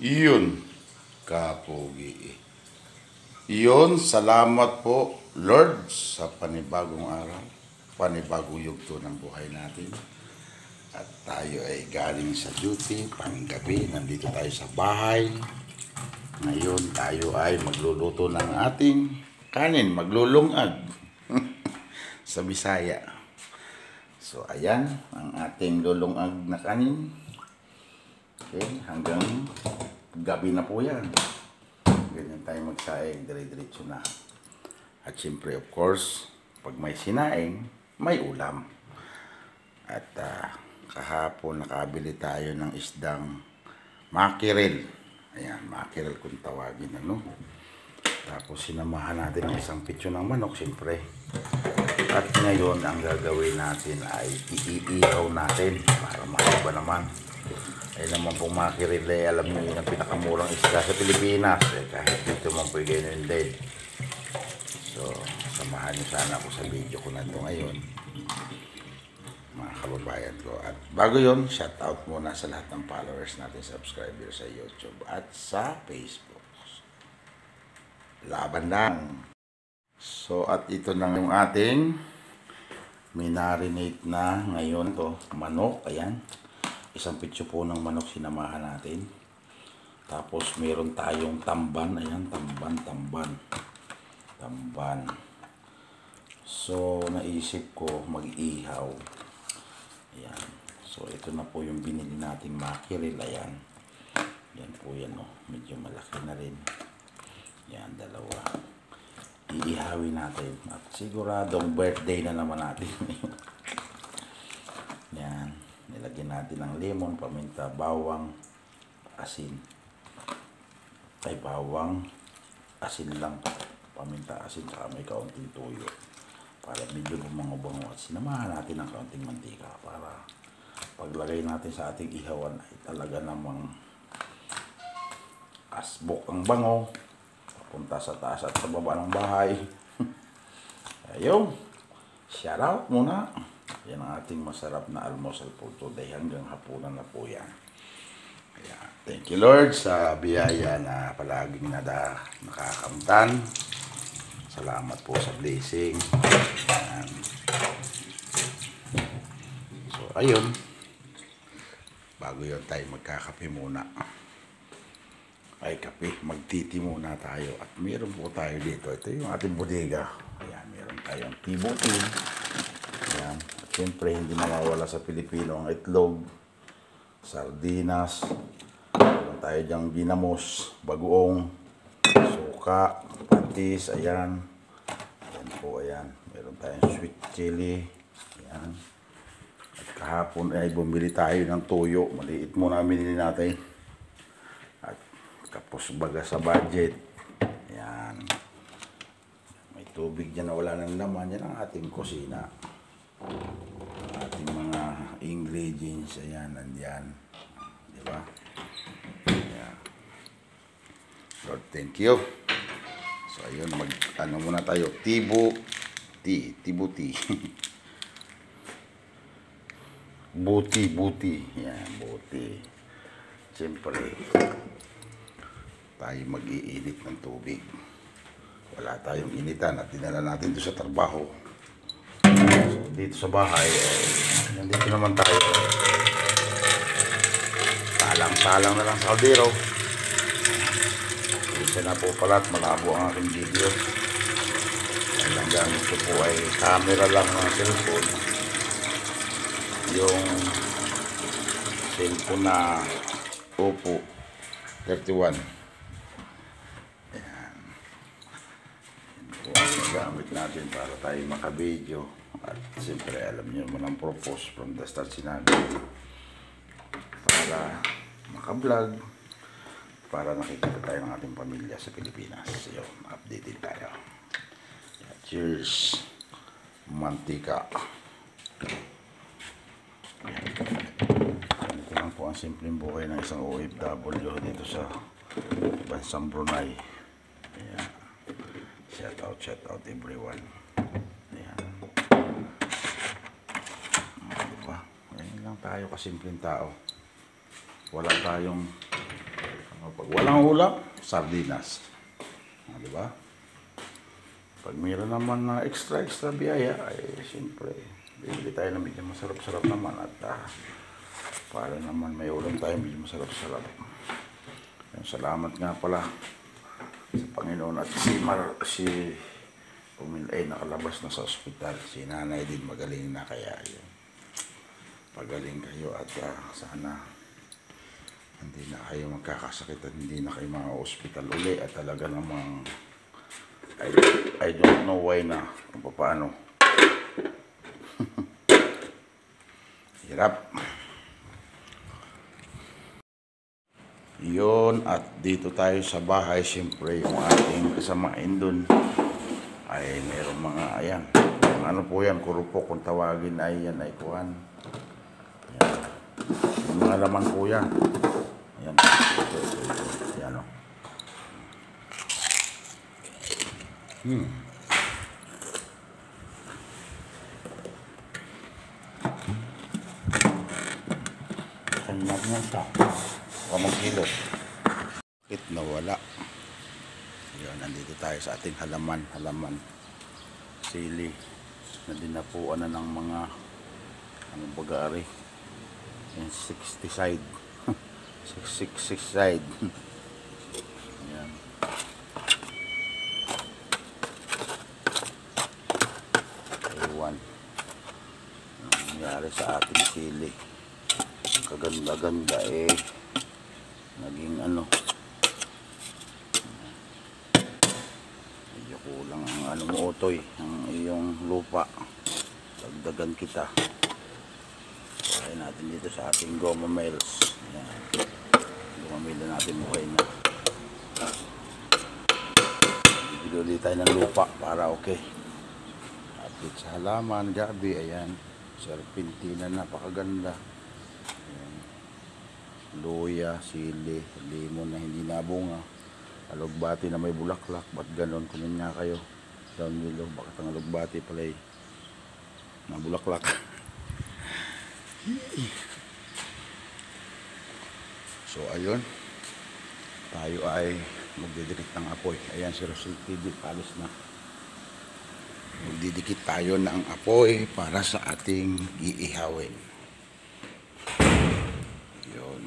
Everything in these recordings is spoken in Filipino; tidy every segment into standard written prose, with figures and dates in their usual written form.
Iyon, kapogi. Iyon, salamat po, Lord, sa panibagong araw, panibagong yugto ng buhay natin. At tayo ay galing sa duty, panggabi, nandito tayo sa bahay. Ngayon, tayo ay magluluto ng ating kanin, maglulungag sa Bisaya. So, ayan, ang ating lulungag na kanin. Okay, hanggang gabi na po yan. Ganyan tayo magsaing, dire-diretso na. At siyempre, of course, pag may sinaing, may ulam. At kahapon nakabili tayo ng isdang mackerel. Ayan, mackerel kung tawagin, ano. Tapos sinamahan natin ng isang pitso ng manok, siyempre. At ngayon, ang gagawin natin ay iihaw natin para mahaba naman. Ay naman pong mackerel, alam niyo yun ang pinakamurang isda sa Pilipinas. Kahit dito man po ganyan din. So, samahan niyo sana ako sa video ko na ito ngayon, mga kababayan ko. At bago yun, shout out muna sa lahat ng followers natin, subscribers sa YouTube at sa Facebook. Laban lang. So, at ito na yung ating minarinate na ngayon to manok. Ayan. Isang pitso po ng manok sinamahan natin. Tapos meron tayong tamban. Ayan, tamban. So, naisip ko mag-ihaw. Ayan. So, ito na po yung binili nating mackerel. Ayan. Yan po yan, oh. Medyo malaki na rin. Yan, dalawa. Iihawin natin. At siguradong birthday na naman natin. Yan. Nilagyan natin ng lemon, paminta, bawang, asin. Ay, bawang, asin lang. Paminta, asin, saka may kaunting tuyo. Para medyo bumango-bango. At sinamahan natin ng kaunting mantika para paglagay natin sa ating ihawan ay talaga namang asbok ang bango. Punta sa taas at sa baba ng bahay. Ayun. Shout out muna. Yan ang ating masarap na almusal po today. Hanggang hapunan na po yan. Kaya, thank you Lord sa biyaya na palaging nakakamtan. Salamat po sa blessing. Ayan. So, ayun. Bago yun tayo magkakape muna. Ay, kape. Magtiti muna tayo. At meron po tayo dito. Ito yung ating bodega. Ayan, meron tayong tibuti. Ayan. At siyempre, hindi mawawala sa Pilipino ang itlog, sardinas. Meron tayo dyang ginamos, bagoong, suka, patis. Ayan. Ayan po, ayan. Meron tayong sweet chili. Ayan. At kahapon ay bumili tayo ng tuyo. Maliit muna binili natin. Tapos baga sa budget. Ayan. May tubig dyan na wala ng laman. Yan ang ating kusina. Ang ating mga ingredients. Ayan, nandyan. Diba? Ayan. Lord, thank you. So, ayun. Ano muna tayo. Tibuti. Buti. Ayan, buti. Siyempre, tayo mag-iinit ng tubig. Wala tayong initan at dinala natin doon sa trabaho. So, dito sa bahay, nandito naman tayo. Talang na lang sa kaldero. Isa na po pala at malabo ang aking video. Ang gamit ko po ay camera lang ng cellphone. Yung cellphone na Oppo 31. Gamit natin para tayo maka-video. At siyempre alam niyo naman ang purpose from the start sinabi, para maka-vlog, para nakikita tayo ng ating pamilya sa Pilipinas. So, updated tayo. Cheers, mantika. Ito lang po ang simpleng buhay ng isang OFW dito sa bansang Brunei. Ayan. Shout out everyone. Ayan. Diba? Ayan lang tayo, kasimpleng tao. Wala tayong walang ulam, sardinas. Di ba? Pag mayroon naman na extra biyaya, ay siyempre, bibili tayo ng medyo masarap-sarap naman at para naman may ulam tayo medyo masarap-sarap. Salamat nga pala sa Panginoon at si ay nakalabas na sa ospital. Si nanay din magaling na, kaya yun. Pagaling kayo at sana hindi na kayo magkakasakit at hindi na kayo mga-ospital uli at talaga namang I don't know why na kung paano. Hirap. Yun, at dito tayo sa bahay, siyempre yung ating kasamain dun ay mayroong mga, ayan, ano po yan, kurupok kung tawagin ay yan, ay kuhan. Ayan. Yung mga laman po yan. Ayan, ayan o. Kanyag nga ito. Kamang kilo. Bakit nawala? Ayan, nandito tayo sa ating halaman. Sili. Na dinapuan na ng mga anong bagari. Ayan, 60 side. 666 side. Ayan. Ewan. Ang nangyari sa ating sili. Kaganda-ganda naging ano. Medyo kulang ang ano mo, Otoy, ang iyong lupa. Dagdagan kita. Kaya natin dito sa ating goma miles. Ayan. Gumamila natin buhay na. Bibili ulit tayo ng lupa para okay. Update sa halaman, gabi, ayan. Serpentina, napakaganda. Ayan. Luya, sili, limon na hindi nabunga. Alugbati na may bulaklak. Ba't ganon? Kunin nga kayo. Down below. Bakit ang alugbati pala'y na bulaklak? So ayun, tayo ay magdidikit ng apoy. Ayan si Rosel TV, palis na. Magdidikit tayo ng apoy para sa ating iihawin. Yun.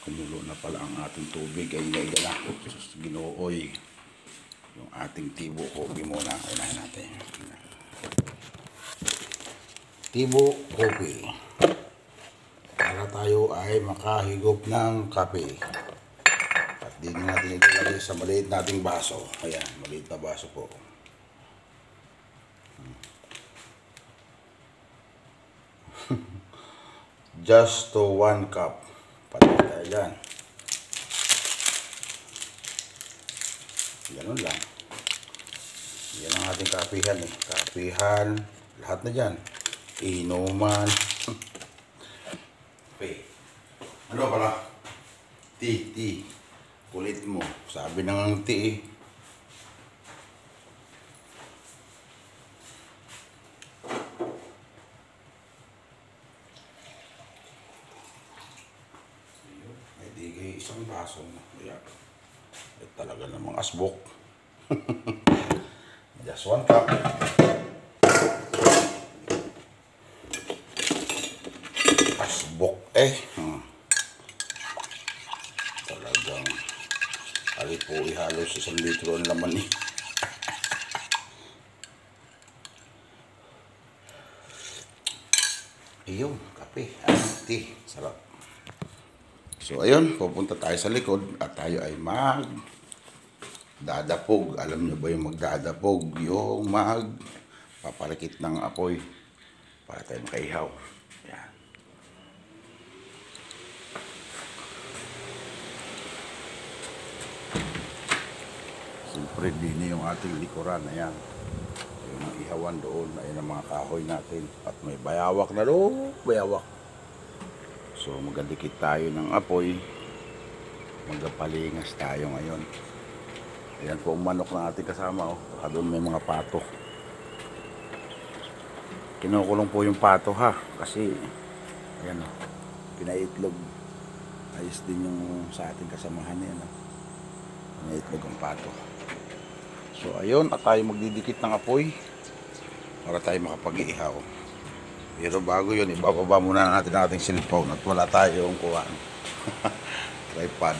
Kumulo na pala ang ating tubig. Ay na Ginooy. Yung ating tibo kopi muna. Unahin natin. Tibo kopi. Para tayo ay makahigop ng kape. At din natin ilalagay sa maliit nating baso. Ayan, maliit na baso po. Just to 1 cup. Patay tayo dyan. Ganun lang. Yan ang ating kapihan Kapihan. Lahat na dyan. Inuman. Okay. Ano pala? Tea. Kulit mo. Sabi ng tea May digay isang baso na. Ayan. Talaga namang asbok. Just 1 cup. Asbok talagang po ihalos 1 litro ang laman Ayun, kape, tea, sarap. So ayun, pupunta tayo sa likod at tayo ay dadapog. Alam nyo ba yung magdadapog? Yung papalikit ng apoy para tayo makaihaw. Yan. Siyempre din yung ating likuran. Ayan. Yung mga ihawan doon. Ayan ang mga kahoy natin. At may bayawak na doon. Bayawak. So magdadikit tayo ng apoy. Magpapalingas tayo ngayon. Ayan po ang manok ng ating kasama. Baka doon may mga pato. Kinukulong po yung pato ha. Kasi Ayan o, pinaitlog. Ayos din yung sa ating kasamahan yan o. Pinaitlog ang pato. So ayun, at tayo magdidikit ng apoy para tayo makapag-iihaw. Pero bago yun, ibababa muna natin ang ating cellphone at wala tayong kuhaan. Tripod.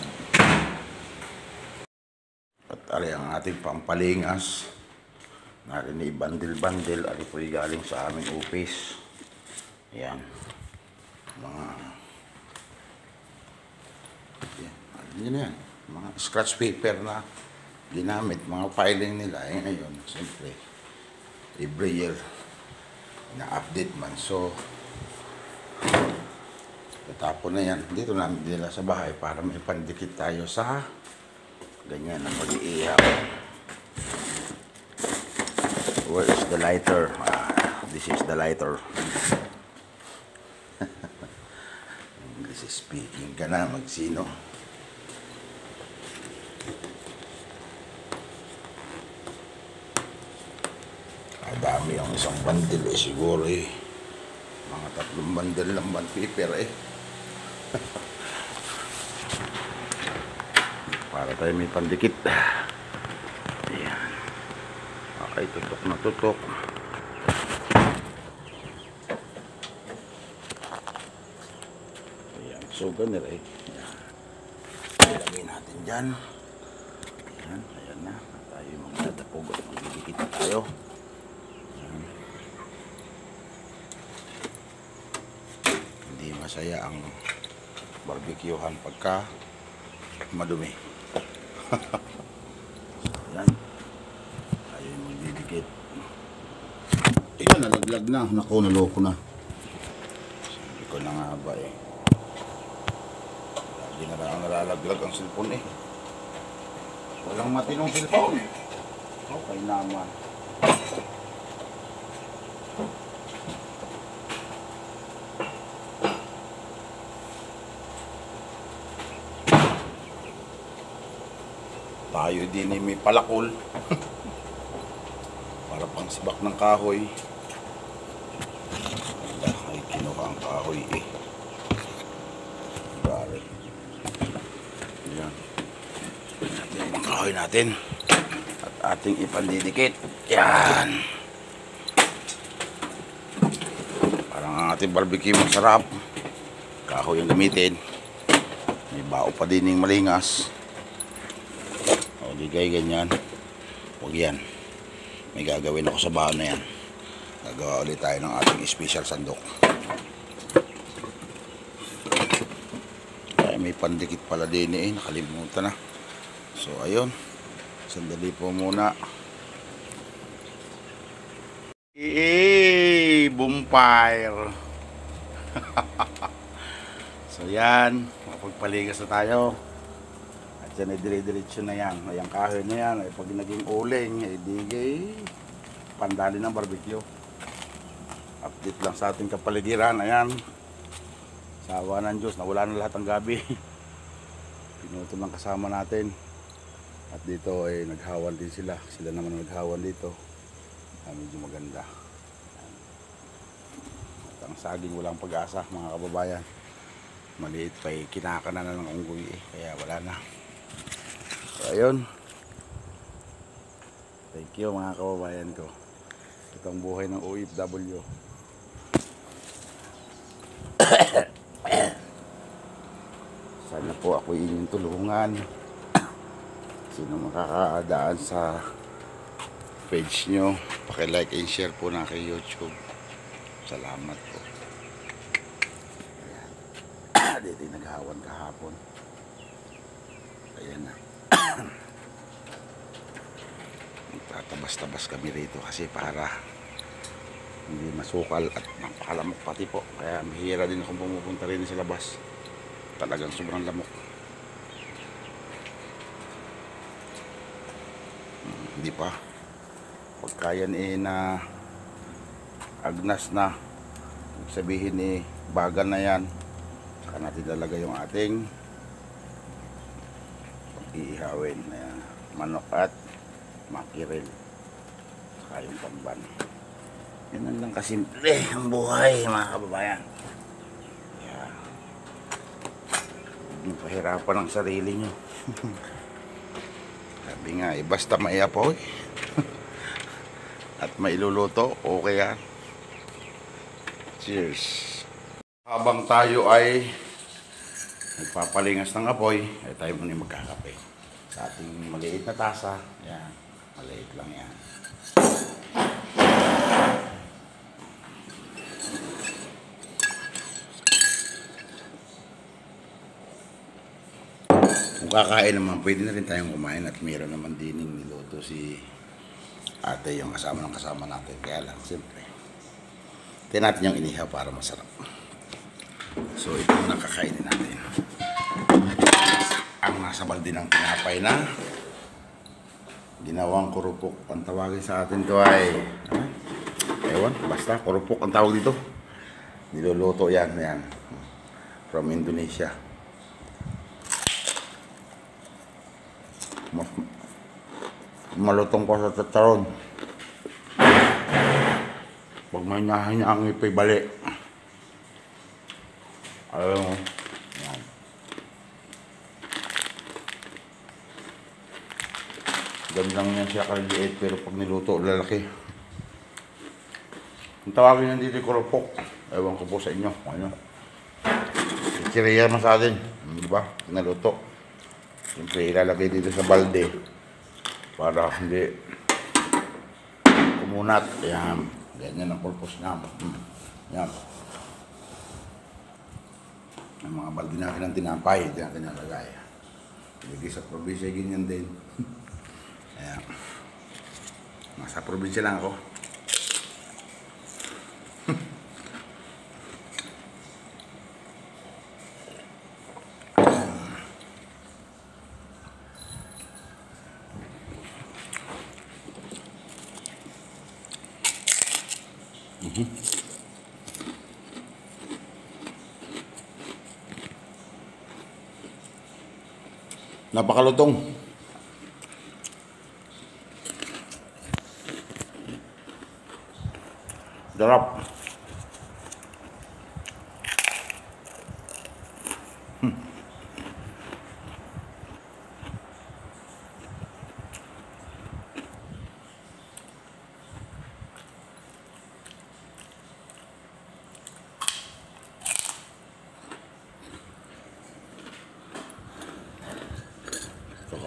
At ari ang ating pampalingas. Narin i-bandil-bandil. Ari po galing sa aming office. Ayan. Mga yan, yan. Mga scratch paper na ginamit. Mga filing nila. Ayan ngayon. Siyempre, every year na-update man. So, tatapon na yan. Dito namin nila sa bahay para may pandikit tayo sa ganyan ang mag-iihaw. Where is the lighter? This is the lighter. English speaking ka na, magsino. Dami ang isang bandil eh, siguro eh. Mga 3 bandil ng bond paper eh. Para tayo may pandikit. Ayan. Okay, tutok na tutok. Ayan, so ganun eh. Ilagay natin dyan. Ayan, ayan na. Tayo magdadapog at magdidikit na tayo. Ayan. Hindi masaya ang barbecuehan pagka madumi. Ayan. Tayo magdidikit. Ayan, nalaglag na. Naku, naloko na. Sabi ko na nga ba eh. Lagi na lang nalalaglag ang cellphone eh. Walang matinong cellphone. Okay naman. Tayo din eh, may palakol. Para pang sibak ng kahoy. Ay, kinuha ang kahoy eh. Bari. Ayan. Ayan ang kahoy natin. At ating ipandidikit. Yan. Parang ang ating barbecue masarap. Kahoy ang gamitin. May bao pa din yung malingas. O, digay ganyan. Huwag yan. May gagawin ako sa bahan na yan. Gagawa ulit tayo ng ating special sandok. Ay, may pandikit pala din eh. Nakalimutan na. So, ayun. Sandali po muna. Bonfire. So, yan. Makapagpaligas na tayo. At yan ay dire-diretso na yan. Ayang kahoy na yan. Ay pag naging uling, ay digay pandali ng barbecue. Update lang sa ating kapaligiran. Ayan. Sawa ng Diyos. Nawala na lahat ng gabi. Pinuto ng kasama natin. At dito ay naghawan din sila. Sila naman naghawan dito. Medyo maganda. At ang saging walang pag-asa mga kababayan. Maliit pa eh. Kinakana na ng unggoy eh. Kaya wala na. So ayun. Thank you mga kababayan ko. Ito ang buhay ng OFW. Sana po ako inyong tulungan. Sino makakadaan sa page nyo, paki-like and share po na kay YouTube. Salamat po. Ayan. Dito yung naghawan kahapon. Ayan na. Tatabas-tabas kami rito kasi para hindi masukal at napakalamok pati po. Kaya mahira din akong pumupunta rin sa labas. Talagang sobrang lamok. Hindi pa. Pagka yan eh na agnas na, sabihin eh bagal na yan. Saka natin lalagay yung ating pag-iihawin na manok at makiril. Saka yung tamban. Yan lang kasimple ang buhay mga kababayan. Yung pahirapan ng sarili nyo. Sabi nga, basta maiapoy at mailuluto, okay yan. Cheers. Habang tayo ay nagpapalingas ng apoy, ay tayo muna magkakape. Sa ating maliit na tasa, yan, maliit lang yan. Kung kakain naman, pwede na rin tayong kumain at meron naman din yung niluto si ate, yung kasama natin. Kaya lang, siyempre, tingnan natin yung inihaw para masarap. So, ito muna kakainin natin. Ang nasa balde ng tinapay na ginawang kurupok. Ang tawagin sa atin to ay, ewan, basta kurupok ang tawag dito. Niluluto yan, yan. From Indonesia. Malutong pa sa tataron. Pag may nahin niya ang ipay bali. Alam mo. Yan. Gandang yan siya kaliit pero pag niluto lalaki. Ang tawagin yan dito kurupok. Ewan ko po sa inyo. Ano? Chichirya naman sa atin. Diba? Naluto. Siyempre ilalagay dito sa balde para hindi kumunat. Yan. Ganyan ang purpose namin. Yan. Ang mga balde natin ng tinapay, hindi natin nalagay. Ilagay sa probinsya, ganyan din. Ayan. Nasa probinsya lang ako. Napakalutong. Darap.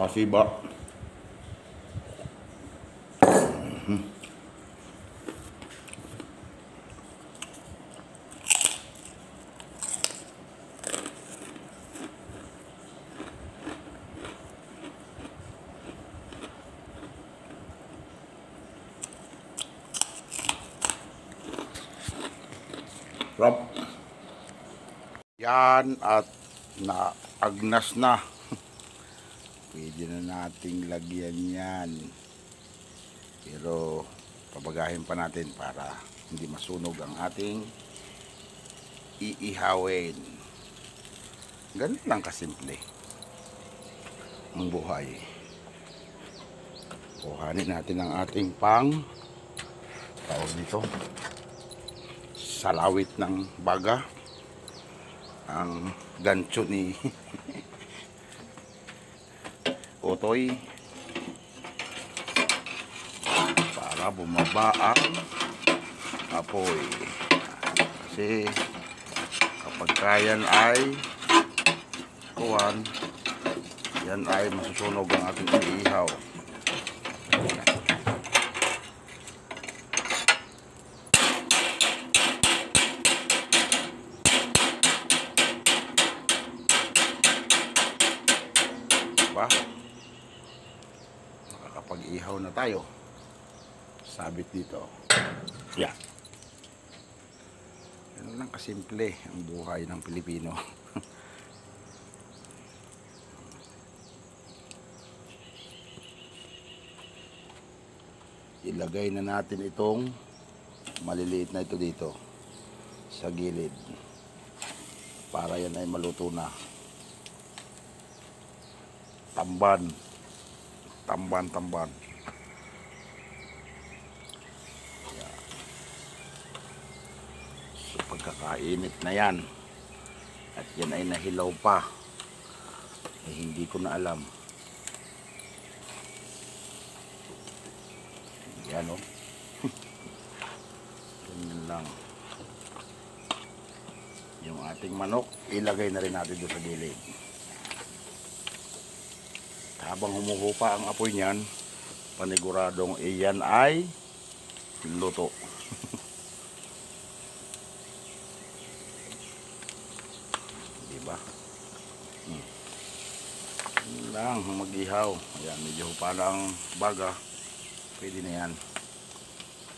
Kasiba. Sarap. Yan at naagnas na. Pwede na nating lagyan yan. Pero pabagahin pa natin para hindi masunog ang ating iihawin. Ganun lang kasimple ang buhay. Kuhanin natin ang ating tawag dito, salawit ng baga, ang gancho ni Otoy para bumaba ang apoy. Kasi kapag kayan ay kuwan, yan ay masusunog ang ating iihaw. Diba? Makakapag-ihaw na tayo. Sabit dito. Yan. Ganun lang kasimple ang buhay ng Pilipino. Ilagay na natin itong maliliit na ito dito sa gilid para yan ay maluto na. Tamban. Yan. So pagkakainit na yan at yan ay nahilaw pa, ay hindi ko na alam. Yan o. Ganyan lang. Yung ating manok, ilagay na rin natin doon sa gilid. Habang humuhupa ang apoy niyan, paniguradong iyan ay luto. Diba? Yan lang, mag-ihaw. Ayan, medyo hupa na ang baga. Pwede na yan.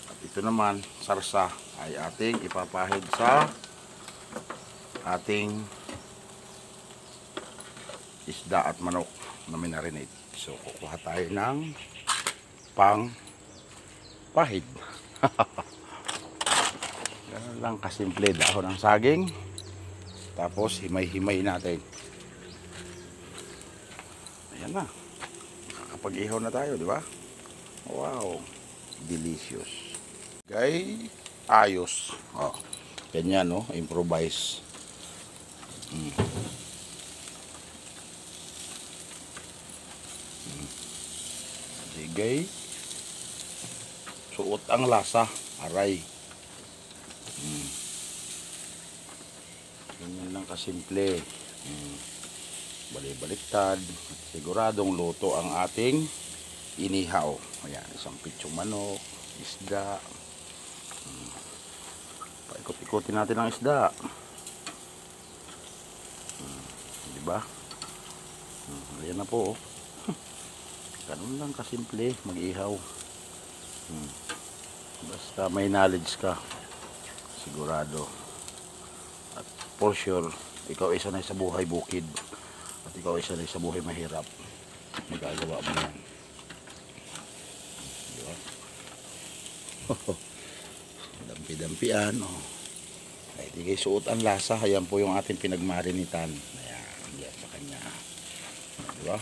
At ito naman, sarsa, ay ating ipapahid sa ating isda at manok na minarinate. So, kukuha tayo ng pang pahid. Ganun lang kasimple, dahon ng saging. Tapos, himay-himay natin. Ayan na. Nakapag-ihaw na tayo, di ba? Wow. Delicious. Gay, ayos. Oh. Ganyan, no? Improvise. Sige. Suot ang lasa. Aray. Ganyan lang kasimple. Balik-baliktad. Siguradong luto ang ating inihaw. Ayan, isang pitsong manok, isda. Paikot-ikotin natin ang isda. Diba? Ayan na po. Ganun lang kasimple mag-ihaw. Basta may knowledge ka, sigurado. At for sure, ikaw ay sanay sa buhay bukid. At ikaw ay sanay sa buhay mahirap. Magagawa mo yan. Diba? Dampi-dampian. Oh. Ay, di kayo suot ang lasa. Ayan po yung ating pinagmarinitan. Ayan, yan sa kanya. Diba?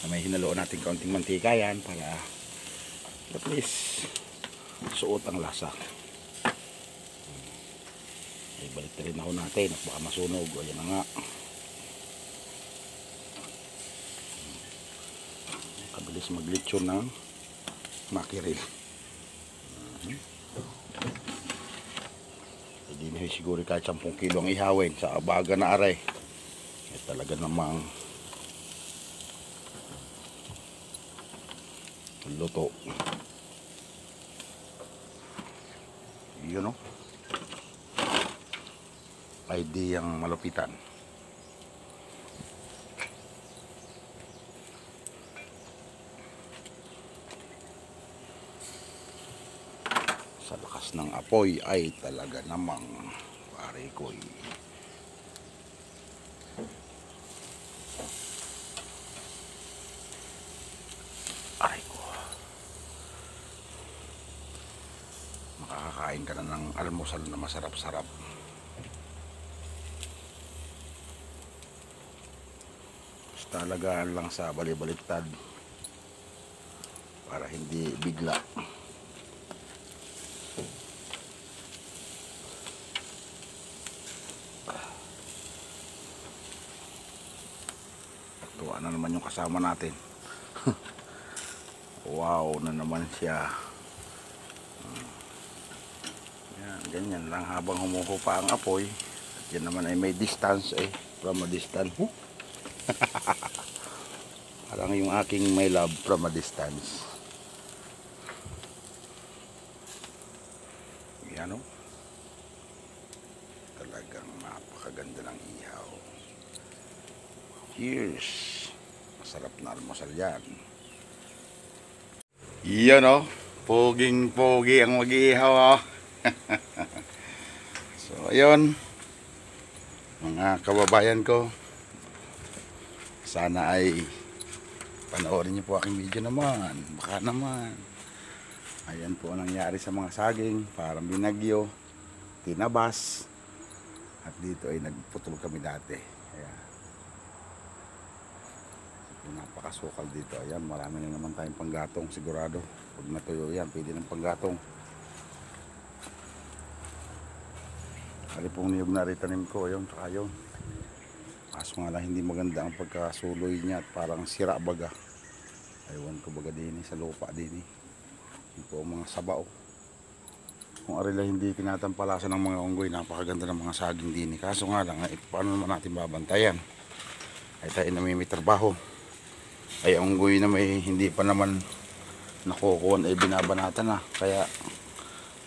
May hinaloon natin kaunting mantika yan para at least suot ang lasa. Ay, balik na rin ako natin at baka masunog. Ayan na nga. Kabilis maglitsyon ng makiril. Hindi na siguro kahit 10 kilo ang ihawin sa abaga na aray. Ay talaga namang luto. Yun, no? Ideyang malupitan. Sa lakas ng apoy ay talaga namang pare ko'y aray ko. Makakakain ka na ng almusal na masarap-sarap. Basta alagaan lang sa bali-baliktad para hindi bigla. Tuwa na naman yung kasama natin. Wow na naman siya. Yan, ganyan lang habang humuhupa ang apoy. At yan naman ay may distance from a distance. Parang yung aking my love from a distance. Yan, o. Talagang napakaganda ng ihaw. Cheers. Masarap na almusal yan. Yan, o. Poging-pogi ang mag-ihaw, o. So, ayun. Mga kababayan ko. Sana ay panoorin niyo po aking video naman. Baka naman. Ayan po ang nangyari sa mga saging. Parang binagyo. Tinabas. At dito ay nagputol kami dati. Ayan. Napakasukal dito. Ayan, marami na naman tayong panggatong sigurado. Pag natuyo yan, pwede ng panggatong. Kali pong niyog na rin tanim ko. Ayun, saka yun. Kaso nga lang hindi maganda ang pagkasuloy niya at parang sira baga. Aywan ko baga din sa lupa din. Yung po mga sabaw. Kung arila hindi tinatampalasan ng mga unggoy, napakaganda ng mga saging din. Kaso nga lang, paano naman natin babantayan? Ay tayo na may trabaho. Ay unggoy na may hindi pa naman nakukuhan ay binabanatan na. Kaya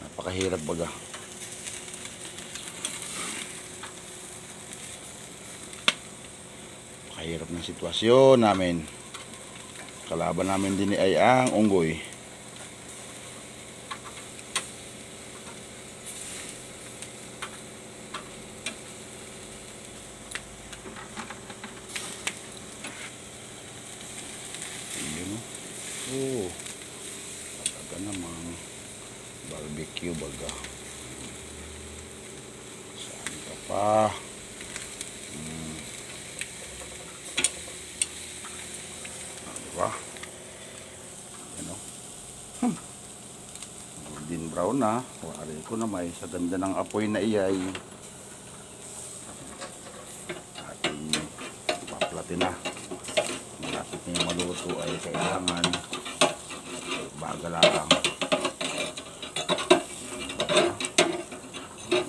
napakahirap baga. Napakahirap ng sitwasyon namin. Kalaban namin din ay ang unggoy. Oh, talaga namang barbecue baga. Saan ka pa? Diba? Ano? Golden brown na. Wari ko na may sa ganda ng apoy na iyay. Ating paplatin na. Malapit na yung maluto ay kailangan bagal lang.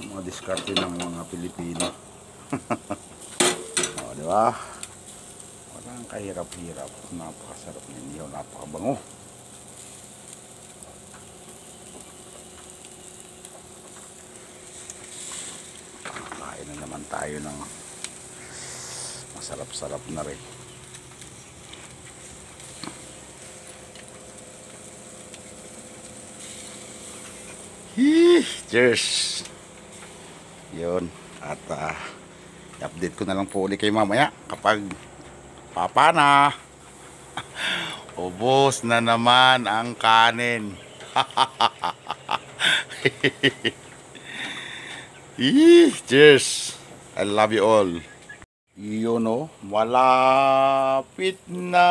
Mga diskarte ng mga Pilipino. O, di ba? Walang kahirap-hirap. Napakasarap ninyo. Napakabango. Kain na naman tayo ng masarap-sarap na rin. Cheers! Yun. At i-update ko na lang po ulit kayo mamaya kapag papa na. Ubos na naman ang kanin. Cheers! I love you all. Yun o, malapit na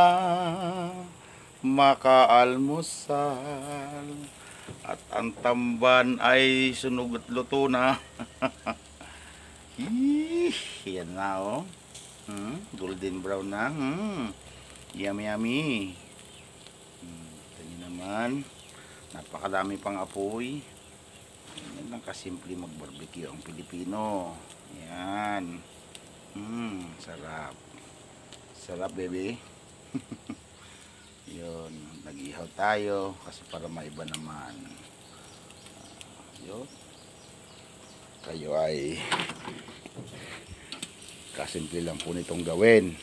makaalmusal. At ang tamban ay sunog at luto na. Yan na oh. Golden brown na. Yummy yummy. Ito nyo naman. Napakadami pang apoy. Yan lang kasimple mag-barbecue ang Pilipino. Yan. Sarap. Sarap baby. Yun, nag-ihaw tayo kasi para maiba naman. Yun. Kayo ay kasimple lang po nitong gawin.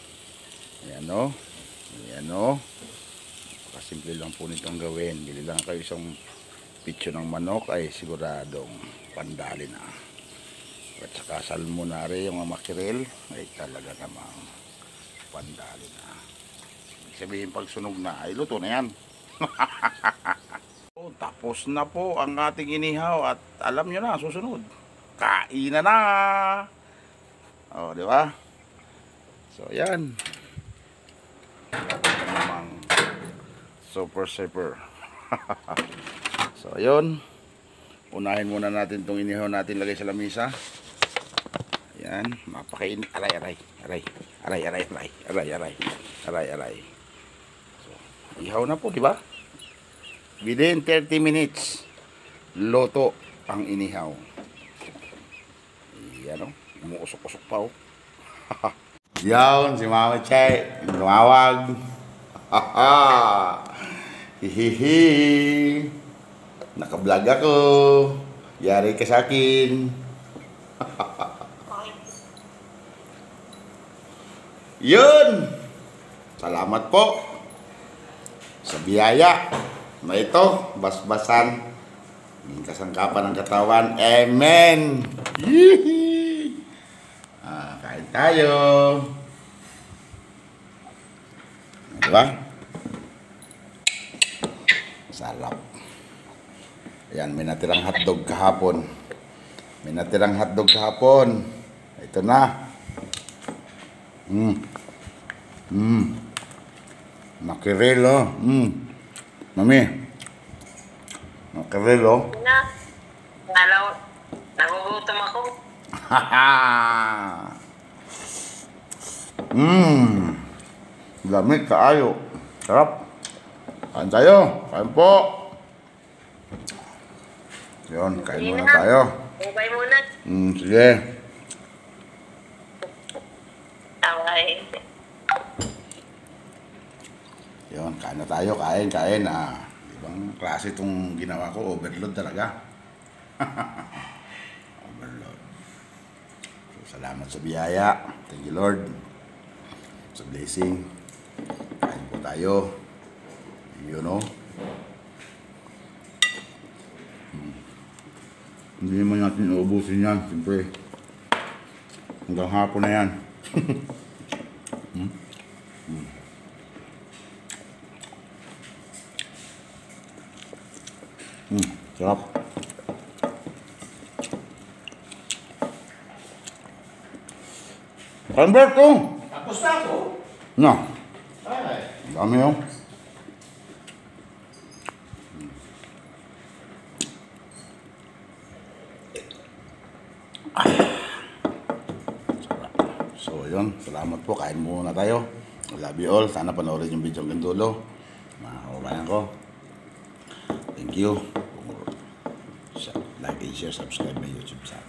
Ayan o. Ayan o. Kasimple lang po nitong gawin. Bili lang kayo isang pitso ng manok ay siguradong pandali na. At saka salmonare yung makirel ay talaga namang pandali na. Sabihin pag sunog na ay luto na yan. Tapos na po ang ating inihaw at alam nyo na susunod kainan na. Oh, di ba? So yan. Namang super super. So yun. Unahin muna natin tong inihaw natin, lagay sa lamesa. Yan, mapakain. Aray. Ihaw na po, di ba? Within 30 minutes, loto ang inihaw. Yan o, umuusok-usok pa o. Yan, si Mama Chay, tumawag. Hihihi. Naka-vlog ako. Yari ka sa akin. Yun. Salamat po sa biyaya na ito, basbasan ng kasangkapan ng katawan. Amen. Kain tayo. Diba? Sarap. Ayan, may natirang hotdog kahapon. Ito na. Makirel, oh. Mami. Makirel, oh. Na. Nagugutom ako. Mmm. Lamig kaayo. Sarap. Kain tayo. Kain po. Yun, kain Sige muna na. tayo. Bye muna. Sige. Okay. Yun, kain na tayo. Kain. Ibang klase itong ginawa ko. Overload talaga. Overload. So, salamat sa biyaya. Thank you, Lord. Sa blessing. Kain po tayo. You know. Hindi naman natin uubusin yan. Siyempre. Hanggang hapon na yan. Sarap. Alberto! Tapos na ako. Na, Ay. dami yun. So, yun. Salamat po. Kain muna tayo. I love you all. Sana panoorin yung video hanggang dulo. Mga kababayan ko. Thank you. Like and share, subscribe my YouTube channel.